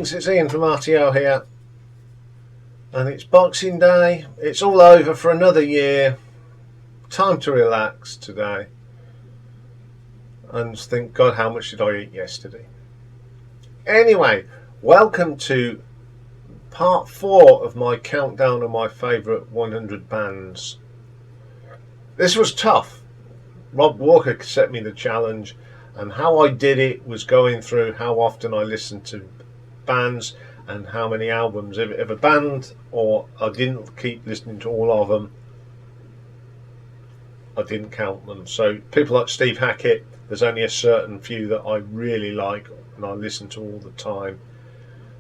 greetings, it's Ian from RTO here, and it's Boxing Day. It's all over for another year. Time to relax today and think, God, how much did I eat yesterday? Anyway, welcome to part 4 of my countdown of my favourite 100 bands. This was tough. Rob Walker set me the challenge, and how I did it was going through how often I listened to bands and how many albums. If a band, or I didn't keep listening to all of them, I didn't count them. So people like Steve Hackett, there's only a certain few that I really like and I listen to all the time.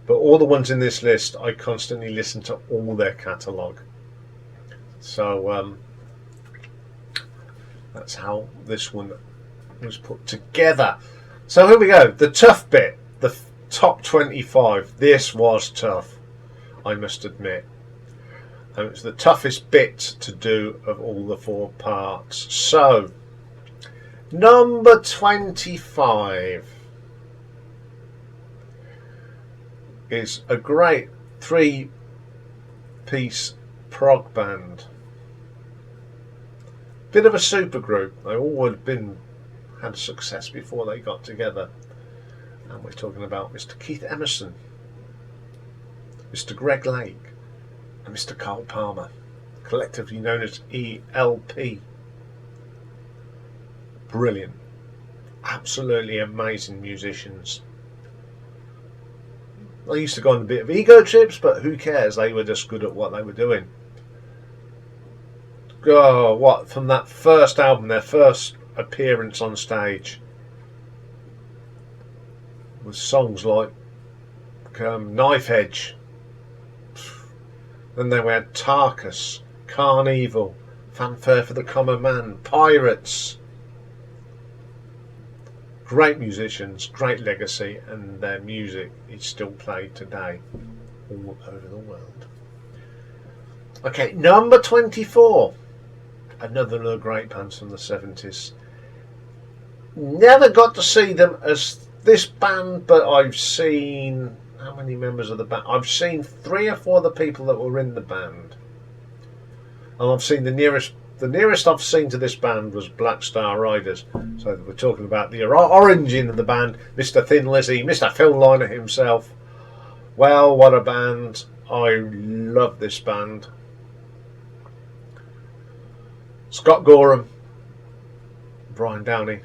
But all the ones in this list, I constantly listen to all their catalogue. So that's how this one was put together. So here we go, the tough bit, the top 25. This was tough, I must admit. And it's the toughest bit to do of all the 4 parts. So, number 25 is a great 3-piece prog band. Bit of a supergroup. They all had success before they got together. And we're talking about Mr. Keith Emerson, Mr. Greg Lake, and Mr. Carl Palmer, collectively known as ELP. Brilliant, absolutely amazing musicians. They used to go on a bit of ego trips, but who cares? They were just good at what they were doing. Oh, what, from that first album, their first appearance on stage, with songs like Knife Edge. Then they had Tarkus, Carnival, Fanfare for the Common Man, Pirates. Great musicians, great legacy, and their music is still played today all over the world. Okay, number 24. Another of the great bands from the 70s. Never got to see them as this band, but I've seen, how many members of the band? I've seen 3 or 4 of the people that were in the band. And I've seen the nearest I've seen to this band was Black Star Riders. So we're talking about the origin of the band, Mr. Thin Lizzy, Mr. Phil Lynott himself. Well, what a band. I love this band. Scott Gorham, Brian Downey,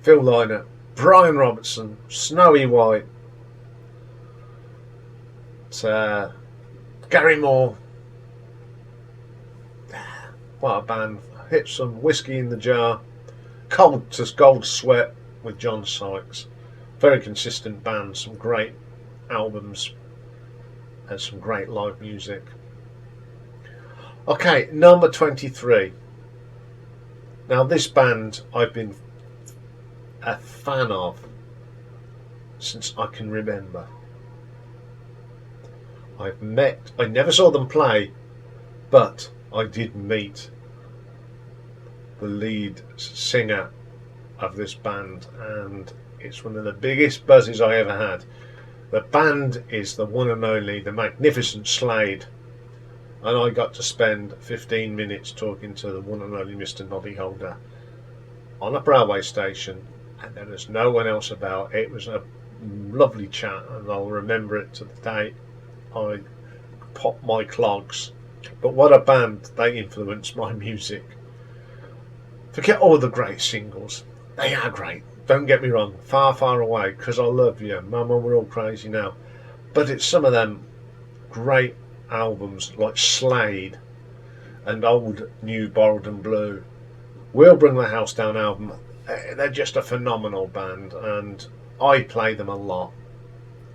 Phil Lynott, Brian Robertson, Snowy White, Gary Moore. What a band. Hit some whiskey in the jar. Cold to Gold Sweat with John Sykes. Very consistent band. Some great albums and some great live music. Okay, number 23. Now this band I've been a fan of since I can remember. I never saw them play, but I did meet the lead singer of this band, and it's one of the biggest buzzes I ever had. The band is the one and only, the magnificent Slade, and I got to spend 15 minutes talking to the one and only Mr. Noddy Holder on a Broadway station, and there was no one else about. It was a lovely chat, and I'll remember it to the day I popped my clogs. But what a band. They influenced my music. Forget all the great singles. They are great. Don't get me wrong. Far, Far Away, Because I Love You, Mama, We're All Crazy Now. But it's some of them great albums like Slade and Old, New, Borrowed and Blue. We'll Bring the House Down album. They're just a phenomenal band, and I play them a lot.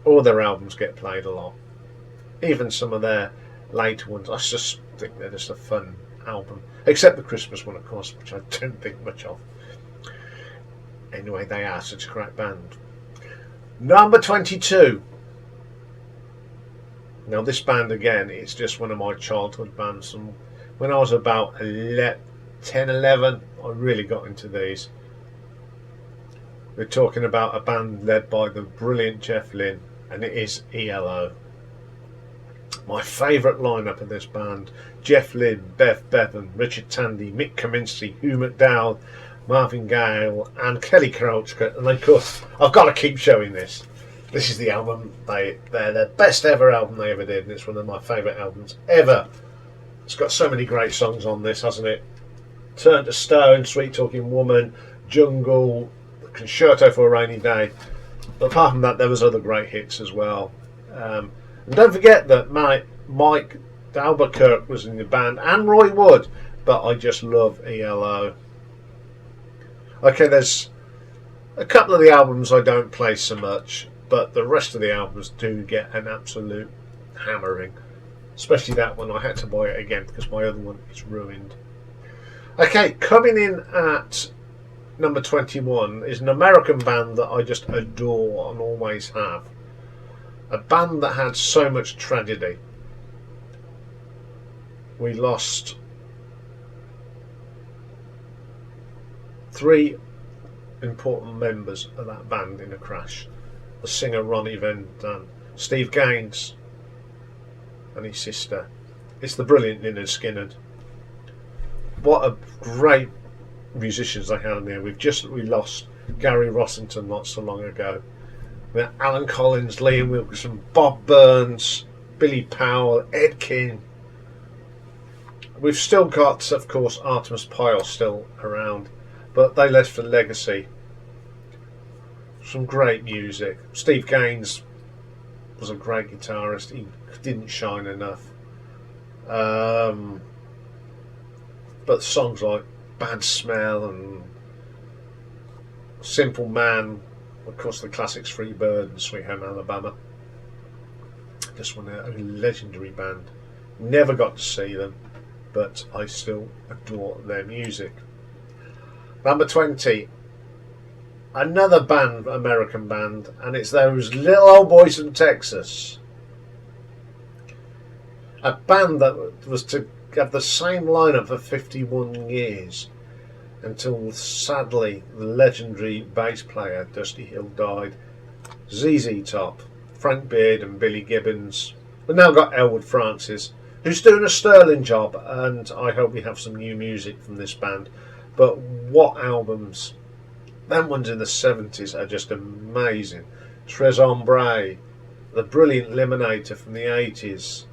All their albums get played a lot. Even some of their later ones. I just think they're just a fun album. Except the Christmas one, of course, which I don't think much of. Anyway, they are such a great band. Number 22. Now this band again, it's just one of my childhood bands. And when I was about 10, 11, I really got into these. We're talking about a band led by the brilliant Jeff Lynne. and it is ELO. My favourite lineup of this band: Jeff Lynne, Bev Bevan, Richard Tandy, Mick Kaminsky, Hugh McDowell, Marvin Gaye and Kelly Krautsky. And of course, I've got to keep showing this. This is the album, they're their best ever album they ever did, and it's one of my favourite albums ever. It's got so many great songs on this, hasn't it? Turn to Stone, Sweet Talking Woman, Jungle, Concerto for a Rainy Day. But apart from that, there was other great hits as well. And don't forget that Mike Albuquerque was in the band, and Roy Wood. But I just love ELO. Okay, there's a couple of the albums I don't play so much, but the rest of the albums do get an absolute hammering. Especially that one, I had to buy it again because my other one is ruined. Okay, coming in at number 21 is an American band that I just adore and always have. A band that had so much tragedy. We lost 3 important members of that band in a crash. The singer Ronny James, Steve Gaines and his sister. It's the brilliant Lynyrd Skynyrd. What a great musicians they had in there. We lost Gary Rossington not so long ago. We had Alan Collins, Liam Wilkinson, Bob Burns, Billy Powell, Ed King. We've still got, of course, Artemis Pyle still around, but they left a legacy. Some great music. Steve Gaines was a great guitarist. He didn't shine enough. But songs like Bad Smell and Simple Man, of course the classics Free Bird and Sweet Home Alabama. Just one, a legendary band. Never got to see them, but I still adore their music. Number 20, another band, American band, and it's those little old boys from Texas. A band that was to have the same lineup for 51 years until sadly the legendary bass player Dusty Hill died. ZZ Top, Frank Beard and Billy Gibbons. We've now got Elwood Francis, who's doing a sterling job, and I hope we have some new music from this band. But what albums! Them ones in the 70s are just amazing. Tres Hombre, the brilliant Eliminator from the 80s,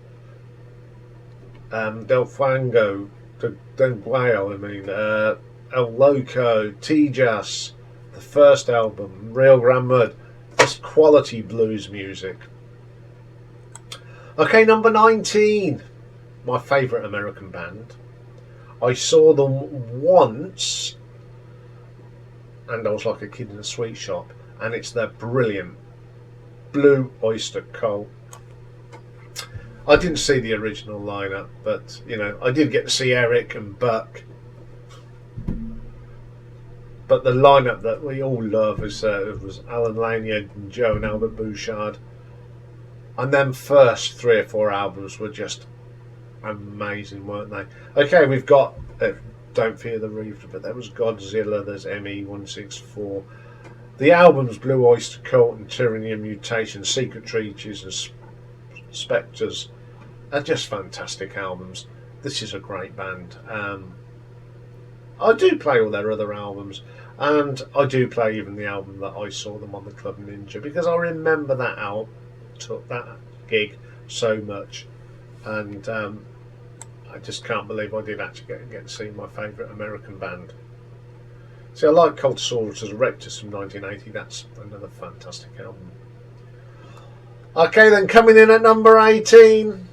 Del Fuego, Del Guayo, El Loco, T-Jazz, the first album, Real Grand Mud, just quality blues music. Okay, number 19, my favourite American band. I saw them once, and I was like a kid in a sweet shop, and it's their brilliant Blue Oyster Cult. I didn't see the original lineup, but you know, I did get to see Eric and Buck. But the lineup that we all love was Alan Lanyard and Joe and Albert Bouchard. And them first 3 or 4 albums were just amazing, weren't they? Okay, we've got Don't Fear the Reaper, but there was Godzilla, there's ME164. The albums Blue Oyster Cult and Tyranny and Mutation, Secret Treaties and Spectres are just fantastic albums. This is a great band. I do play all their other albums, and I do play even the album that I saw them on the Club Ninja, because I remember that gig so much, and I just can't believe I did actually get to see my favourite American band. See, I like Cultosaurus Rectus from 1980. That's another fantastic album. Okay, then coming in at number 18.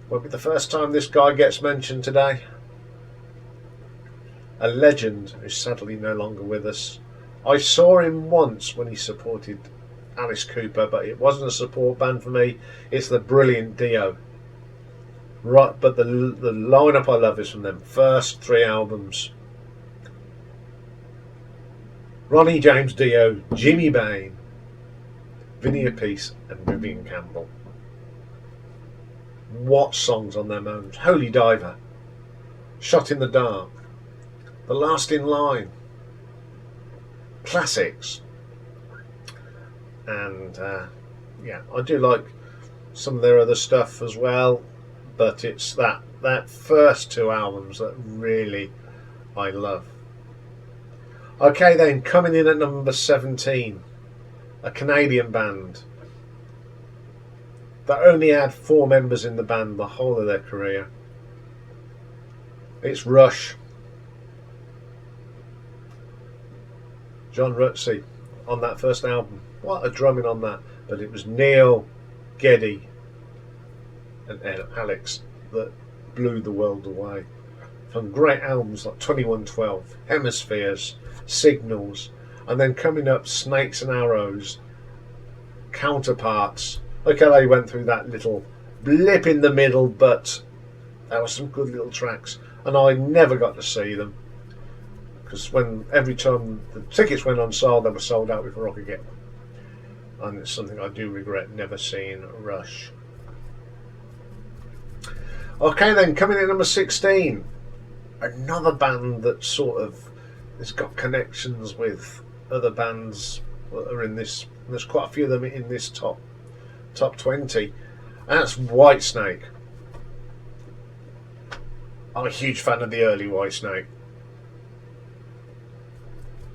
Won't be the first time this guy gets mentioned today. A legend who's sadly no longer with us. I saw him once when he supported Alice Cooper, but it wasn't a support band for me. It's the brilliant Dio. Right, but the lineup I love is from them first 3 albums. Ronny James Dio, Jimmy Bain, Vinnie Appice and Vivian Campbell. What songs on them albums? Holy Diver, Shot in the Dark, The Last in Line, classics. and yeah, I do like some of their other stuff as well, but it's that first two albums that really I love. Okay then, coming in at number 17, a Canadian band that only had 4 members in the band the whole of their career. It's Rush. John Rutsey on that first album. What a drumming on that. But it was Neil, Geddy and Alex that blew the world away. From great albums like 2112, Hemispheres, Signals, and then coming up Snakes and Arrows, Counterparts. Okay, they went through that little blip in the middle, but there were some good little tracks, and I never got to see them because every time the tickets went on sale, they were sold out before I could get them, and it's something I do regret never seeing Rush. Okay, then coming in number 16, another band that sort of has got connections with other bands that are in this. There's quite a few of them in this top 20, and that's Whitesnake. I'm a huge fan of the early Whitesnake,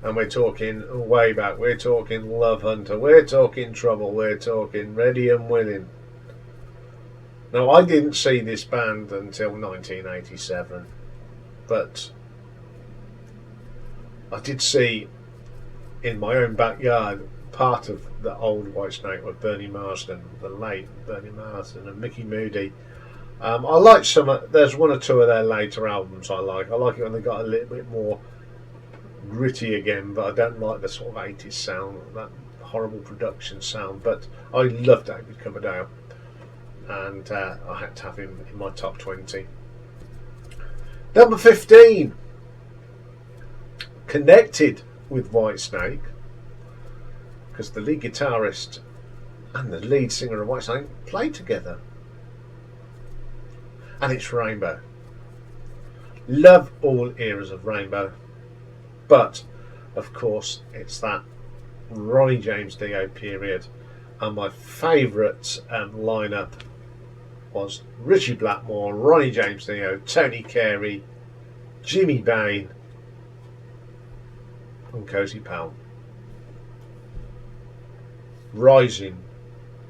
and we're talking way back. We're talking Love Hunter, we're talking Trouble, we're talking Ready and Willing. Now, I didn't see this band until 1987, but I did see in my own backyard part of the old Whitesnake with Bernie Marsden, the late Bernie Marsden, and Mickey Moody. I like there's one or two of their later albums I like. I like it when they got a little bit more gritty again, but I don't like the sort of 80s sound, that horrible production sound. But I love David Coverdale, and I had to have him in my top 20. Number 15, connected with Whitesnake, because the lead guitarist and the lead singer of Whitesnake played together, and it's Rainbow. Love all eras of Rainbow, but of course it's that Ronny James Dio period, and my favourite lineup was Richie Blackmore, Ronny James Dio, Tony Carey, Jimmy Bain and Cozy Powell. Rising,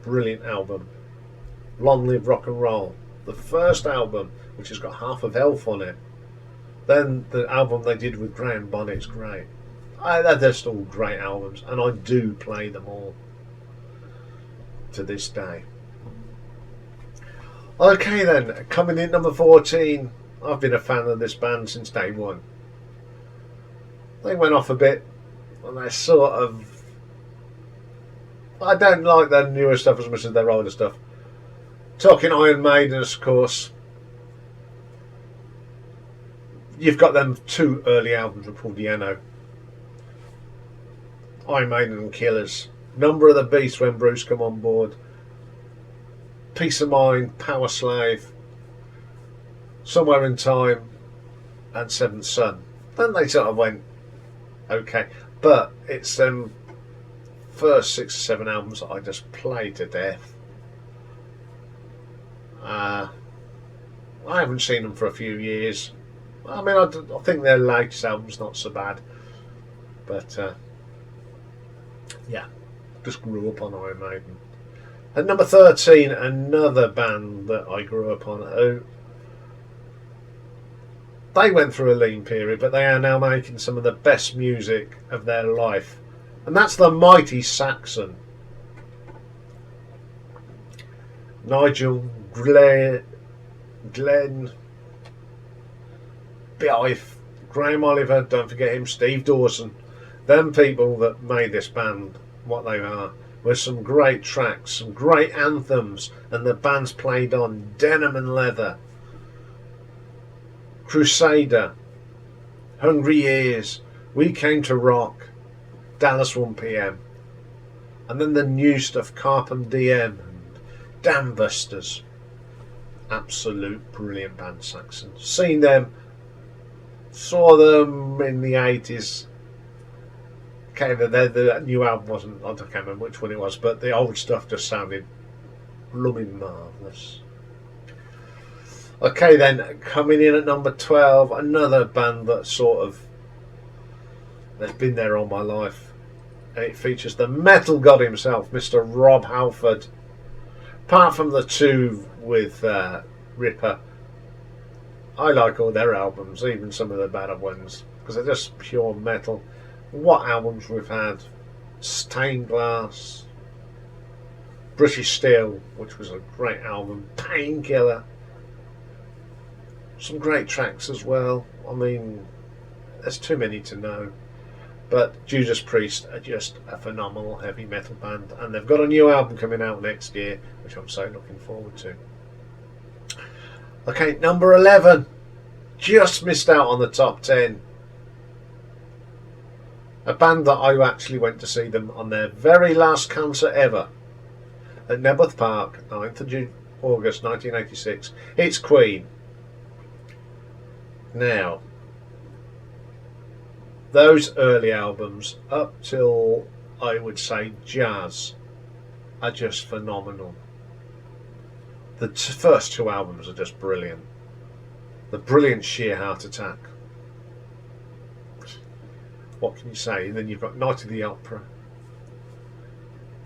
brilliant album. Long Live Rock and Roll, the first album, which has got half of Elf on it. Then the album they did with Graham Bonnet's great. They're just all great albums, and I do play them all to this day. Okay then, coming in number 14, I've been a fan of this band since day one. They went off a bit, and they're sort of... I don't like their newer stuff as much as their older stuff. Talking Iron Maiden, of course. You've got them 2 early albums with Paul Di'Anno. Iron Maiden and Killers. Number of the Beast when Bruce come on board. Peace of Mind, Power Slave, Somewhere in Time, and Seventh Son. Then they sort of went okay, but it's them first 6 or 7 albums that I just played to death. I haven't seen them for a few years. I mean, I think their latest album's not so bad, but yeah, just grew up on Iron Maiden. At number 13, another band that I grew up on. They went through a lean period, but they are now making some of the best music of their life, and that's the mighty Saxon. Nigel, Glenn, Biff, Graham Oliver, don't forget him, Steve Dawson. Them people that made this band what they are, with some great tracks, some great anthems, and the band's played on Denim and Leather, Crusader, Hungry Years, We Came to Rock, Dallas 1pm, and then the new stuff, Carpem DM and Dam Busters. Absolute brilliant band, Saxon. Saw them in the 80s, Okay, the new album wasn't, I can't remember which one it was, but the old stuff just sounded blooming marvellous. Okay then, coming in at number 12, another band that that's been there all my life. It features the metal god himself, Mr. Rob Halford. Apart from the two with Ripper, I like all their albums, even some of the better ones, because they're just pure metal. What albums we've had: Stained Glass, British Steel, which was a great album, Painkiller, some great tracks as well. I mean, there's too many to know. But Judas Priest are just a phenomenal heavy metal band, and they've got a new album coming out next year, which I'm so looking forward to. Okay, number 11. Just missed out on the top 10. A band that I actually went to see them on their very last concert ever at Nebworth Park, 9th of August 1986. It's Queen. Now, those early albums, up till I would say Jazz, are just phenomenal. The first two albums are just brilliant. The brilliant Sheer Heart Attack. What can you say? And then you've got Night of the Opera,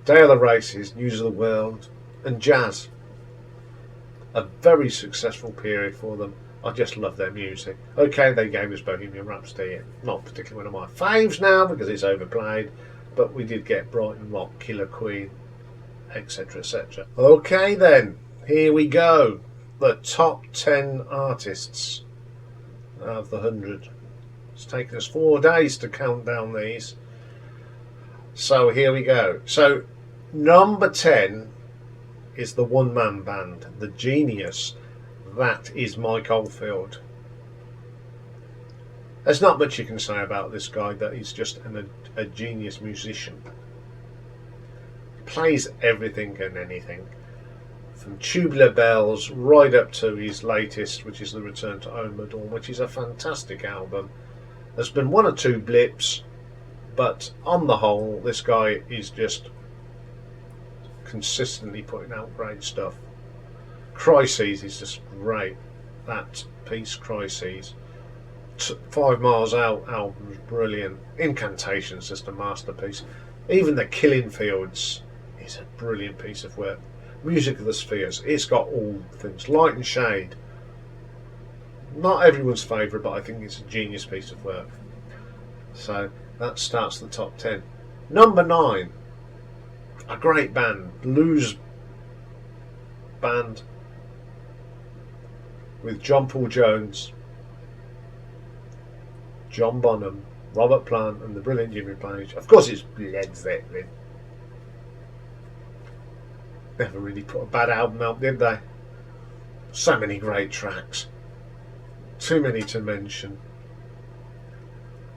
Day of the Races, News of the World, and Jazz. A very successful period for them. I just love their music. Okay, they gave us Bohemian Rhapsody, not particularly one of my faves now because it's overplayed, but we did get Brighton Rock, Killer Queen, etc, etc. Okay then, here we go. The top 10 artists out of the 100. It's taken us 4 days to count down these. So here we go. So number 10 is the one-man band, the Genius. That is Mike Oldfield. There's not much you can say about this guy, that he's just a genius musician. He plays everything and anything, from Tubular Bells right up to his latest, which is The Return to Omadorn, which is a fantastic album. There's been one or two blips, but on the whole, this guy is just consistently putting out great stuff. Crises is just great. That piece, Crises. 5 Miles Out album's brilliant. Incantation's just a masterpiece. Even The Killing Fields is a brilliant piece of work. Music of the Spheres, it's got all things. Light and Shade, not everyone's favourite, but I think it's a genius piece of work. So that starts the top 10. Number 9, a great band, blues band with John Paul Jones, John Bonham, Robert Plant and the brilliant Jimmy Page. Of course it's Led Zeppelin. Never really put a bad album out, did they? So many great tracks. Too many to mention.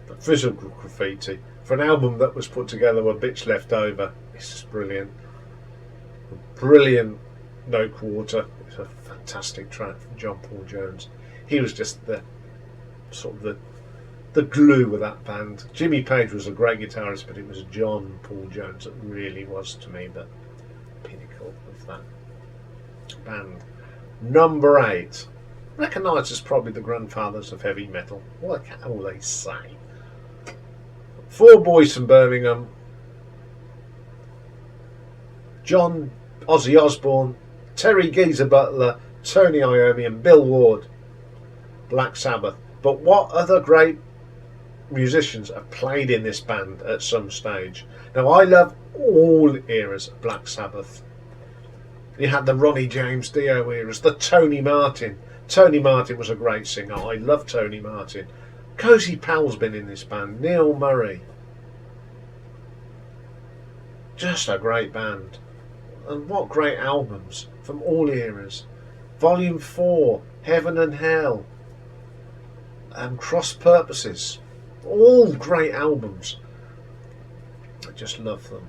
But Physical Graffiti, for an album that was put together with bits left over, it's just brilliant. A brilliant No Quarter. It's a fantastic track from John Paul Jones. He was just the glue of that band. Jimmy Page was a great guitarist, but it was John Paul Jones that really was, to me, the pinnacle of that band. Number 8, recognised as probably the grandfathers of heavy metal. What can they say? 4 boys from Birmingham: John Ozzy Osbourne, Terry Geezer Butler, Tony Iommi and Bill Ward. Black Sabbath. But what other great musicians have played in this band at some stage? Now, I love all eras of Black Sabbath. You had the Ronny James Dio eras, the Tony Martin. Tony Martin was a great singer. I love Tony Martin. Cozy Powell's been in this band. Neil Murray. Just a great band. And what great albums from all eras. Volume 4, Heaven and Hell, Cross Purposes. All great albums. I just love them.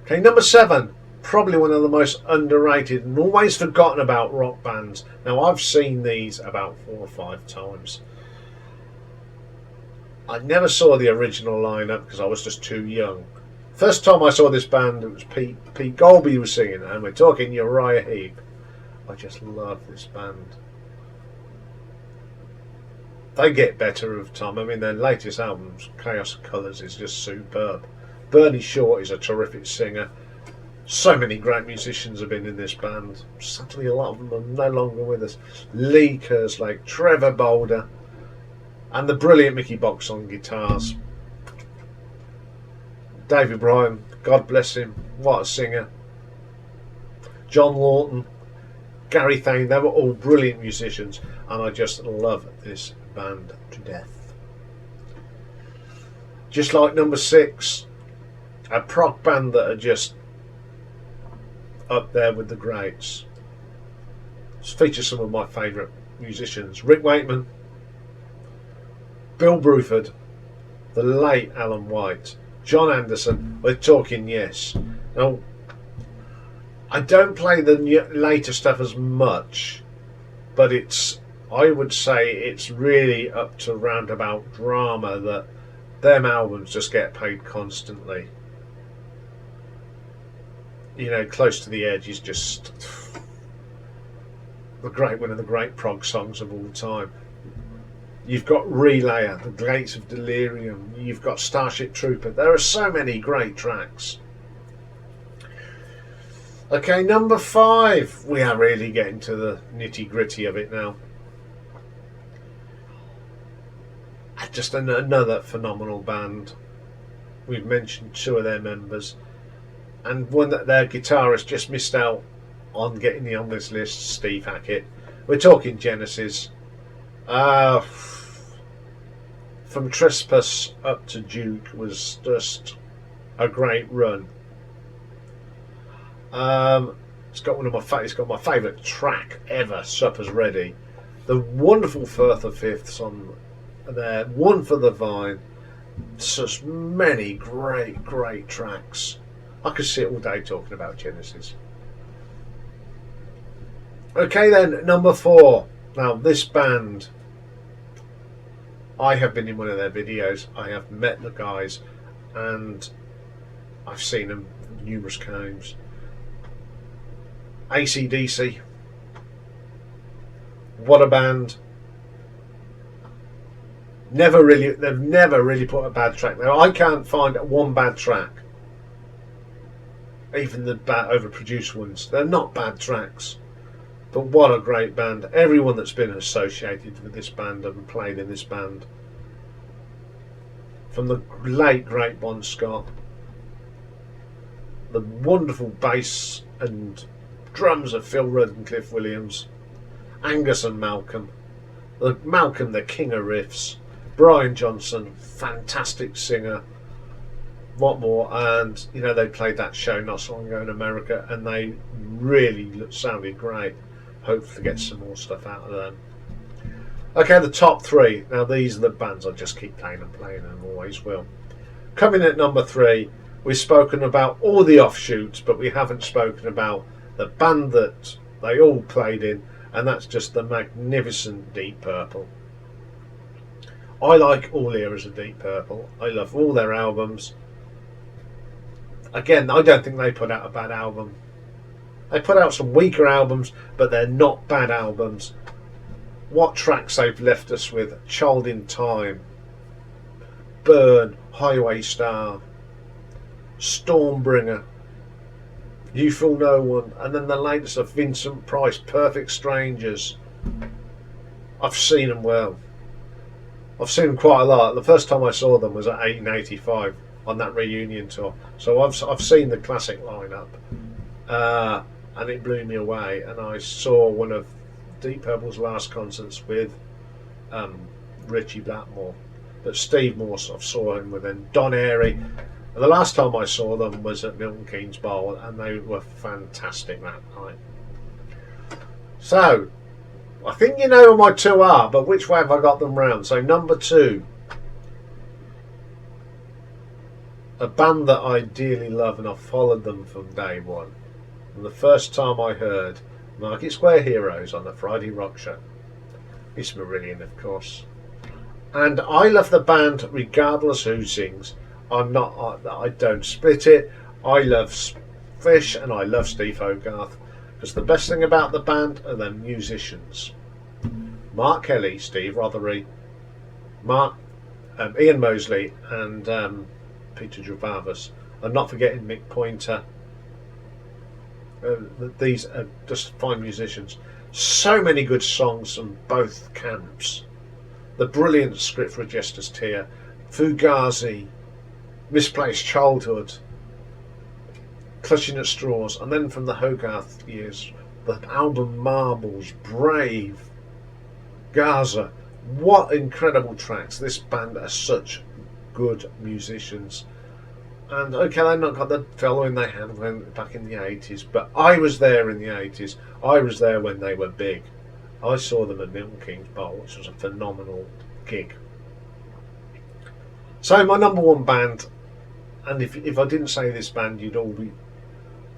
Okay, number 7. Probably one of the most underrated and always forgotten about rock bands. Now, I've seen these about 4 or 5 times. I never saw the original lineup because I was just too young. First time I saw this band, it was Pete Golby was singing, and we're talking Rah Heap. I just love this band. They get better with time. I mean, their latest album, Chaos of Colours, is just superb. Bernie Short is a terrific singer. So many great musicians have been in this band. Sadly, a lot of them are no longer with us. Lee Kerslake, Trevor Boulder, and the brilliant Mickey Box on guitars. David Bryan, God bless him, what a singer. John Lawton, Gary Thane, they were all brilliant musicians, and I just love this band to death. Just like number 6, a prog band that are just up there with the greats. Just features some of my favourite musicians: Rick Wakeman, Bill Bruford, the late Alan White, John Anderson. We're talking Yes. Now, I don't play the later stuff as much, but I would say it's really up to Roundabout Drama that them albums just get played constantly. You know, Close to the Edge is just one of the great prog songs of all time. You've got Relayer, The Gates of Delirium. You've got Starship Trooper. There are so many great tracks. Okay, number 5. We are really getting to the nitty gritty of it now. Just another phenomenal band. We've mentioned 2 of their members, and one that their guitarist just missed out on getting on this list, Steve Hackett. We're talking Genesis. From Trespass up to Duke was just a great run. It's got my favourite track ever, Supper's Ready. The wonderful Firth of Fifths on there, One for the Vine. Such many great tracks. I could sit all day talking about Genesis. Okay then, number 4. Now this band, I have been in one of their videos. I have met the guys, and I've seen them numerous times. ACDC. What a band. They've never really put a bad track there. I can't find one bad track. Even the overproduced ones. They're not bad tracks. But what a great band. Everyone that's been associated with this band and played in this band. From the late great Bon Scott. The wonderful bass and drums of Phil Rudd and Cliff Williams. Angus and Malcolm. Malcolm, the king of riffs. Brian Johnson, fantastic singer. What more? And you know, they played that show not so long ago in America, and they really sounded great. Hopefully get some more stuff out of them. Okay, the top 3. Now these are the bands I just keep playing and always will. Coming at number 3, we've spoken about all the offshoots, but we haven't spoken about the band that they all played in, and that's just the magnificent Deep Purple. I like all eras of Deep Purple. I love all their albums. Again, I don't think they put out a bad album. They put out some weaker albums, but they're not bad albums. What tracks they've left us with: Child in Time, Burn, Highway Star, Stormbringer, You Fool No One, and then the latest of Vincent Price, Perfect Strangers. I've seen them well. I've seen them quite a lot. The first time I saw them was at 1885 on that reunion tour. So I've seen the classic lineup, and it blew me away. And I saw one of Deep Purple's last concerts with Richie Blackmore, but Steve Morse I saw him with, and Don Airy. And the last time I saw them was at Milton Keynes Bowl, and they were fantastic that night. So I think you know who my 2 are, but which way have I got them round? So number 2, a band that I dearly love, and I've followed them from day one. And the first time I heard Market Square Heroes on the Friday Rock Show, Miss Marillion, of course. And I love the band regardless who sings. I don't split it. I love Fish and I love Steve Hogarth, because the best thing about the band are their musicians. Mark Kelly, Steve Rothery, Ian Mosley, and Peter Gervais. I'm not forgetting Mick Pointer. These are just fine musicians. So many good songs from both camps. The brilliant script for A Jester's Tear, Fugazi, Misplaced Childhood, Clutching at Straws, and then from the Hogarth years, the album Marbles, Brave, Gaza. What incredible tracks. This band are such good musicians. And okay, they've not got the following they had back in the 80s, but I was there in the 80s. I was there when they were big. I saw them at Milton Keynes Bar, which was a phenomenal gig. So my number one band, and if I didn't say this band, you'd all be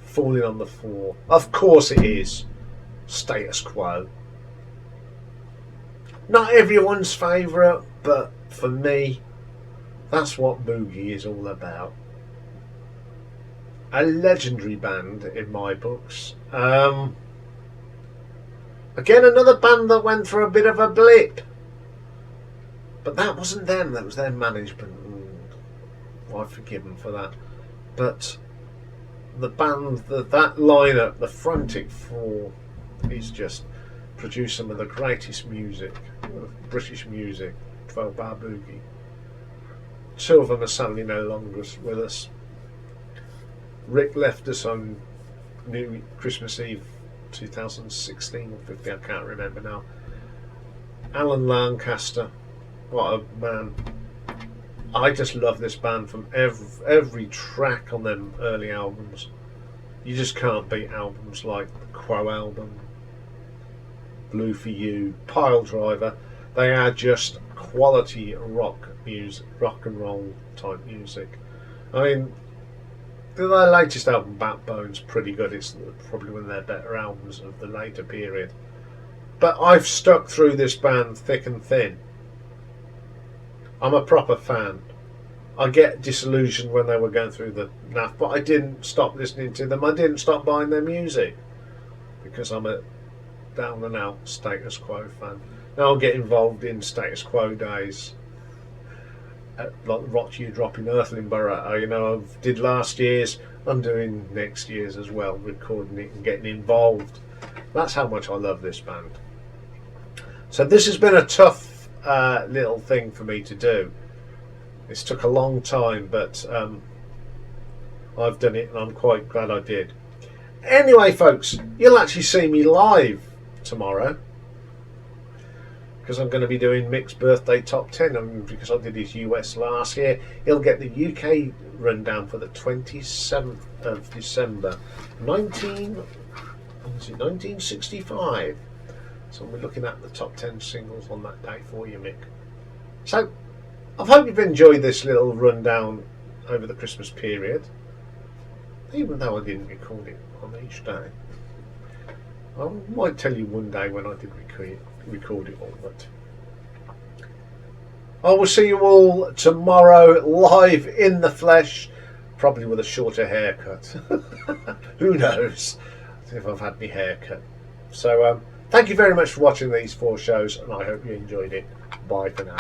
falling on the floor. Of course it is Status Quo. Not everyone's favourite, but for me, that's what boogie is all about. A legendary band in my books. Again, another band that went through a bit of a blip. But that wasn't them, that was their management. I forgive them for that. But the band, that lineup, the Frantic Four, is just produced some of the greatest music, British music, 12-bar boogie. Two of them are sadly no longer with us. Rick left us on Christmas Eve 2016 or 15, I can't remember now. Alan Lancaster, what a man. I just love this band from every track on them early albums. You just can't beat albums like the Quo album, Blue for You, Pile Driver. They are just quality rock music, rock and roll type music. I mean, their latest album, Backbone's pretty good. It's probably one of their better albums of the later period. But I've stuck through this band thick and thin. I'm a proper fan. I get disillusioned when they were going through the naff, but I didn't stop listening to them. I didn't stop buying their music because I'm a down and out Status Quo fan. Now I'll get involved in Status Quo days, like Rock You Dropping Earthlinborough. You know, I did last year's. I'm doing next year's as well, recording it and getting involved. That's how much I love this band. So this has been a tough little thing for me to do. This took a long time, but I've done it and I'm quite glad I did. Anyway, folks, you'll actually see me live tomorrow because I'm going to be doing Mick's birthday top 10, and because I did his US last year, he'll get the UK rundown for the 27th of December 1965. So we're looking at the top 10 singles on that day for you, Mick. So I hope you've enjoyed this little rundown over the Christmas period, even though I didn't record it on each day. I might tell you one day when I did record it all, but I will see you all tomorrow live in the flesh, probably with a shorter haircut. Who knows if I've had my haircut. So thank you very much for watching these 4 shows, and I hope you enjoyed it. Bye for now.